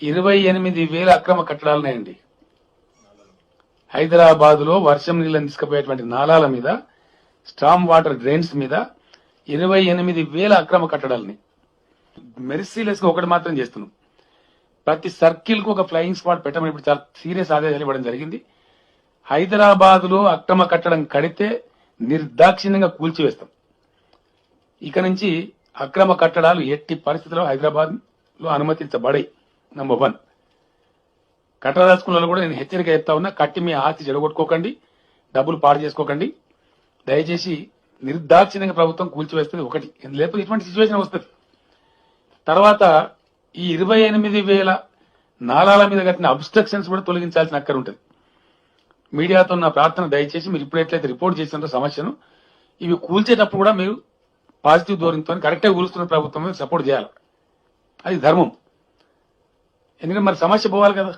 28,000 అక్రమ కట్టడాలున్నాయండి. హైదరాబాద్ లో వర్షం నీళ్ళని తీసుకుపోయేటువంటి నాలాల మీద, స్టామ్ వాటర్ డ్రైన్స్ మీద 28,000 అక్రమ కట్టడాలని మెర్సీలెస్ గా ఒకటి మాత్రం చేస్తున్నాం. ప్రతి సర్కిల్ కు ఒక ఫ్లయింగ్ స్పాట్ పెట్టమని ఇప్పుడు చాలా సీరియస్ ఆదేశాలు ఇవ్వడం జరిగింది. హైదరాబాద్ లో అక్రమ కట్టడం కడితే నిర్దాక్షిణ్యంగా కూల్చివేస్తాం. ఇక నుంచి అక్రమ కట్టడాలు ఎట్టి పరిస్థితుల్లో హైదరాబాద్ లో అనుమతించబడాయి. నంబర్ 1. కట్టదలుచుకున్న కూడా నేను హెచ్చరిక చెప్తా ఉన్నా, కట్టి మీ ఆస్తి చెడగొట్టుకోకండి, డబ్బులు పాడు చేసుకోకండి. దయచేసి నిర్దాక్షిణ్యంగా ప్రభుత్వం కూల్చివేస్తుంది. ఒకటి, లేకపోతే ఇటువంటి సిచ్యువేషన్ వస్తుంది. తర్వాత ఈ 28,000 నాలాల మీద కట్టిన అబ్స్ట్రక్షన్స్ కూడా తొలగించాల్సిన అక్కర ఉంటుంది. మీడియాతో నా ప్రార్థన, దయచేసి మీరు ఇప్పుడు ఎట్లయితే రిపోర్ట్ చేసినారో సమస్యను, ఇవి కూల్చేటప్పుడు కూడా మీరు పాజిటివ్ ధోరణితో కరెక్ట్గా కూలుస్తున్న ప్రభుత్వం మీద సపోర్ట్ చేయాలి. అది ధర్మం. ఎందుకంటే మరి సమస్య పోవాలి కదా.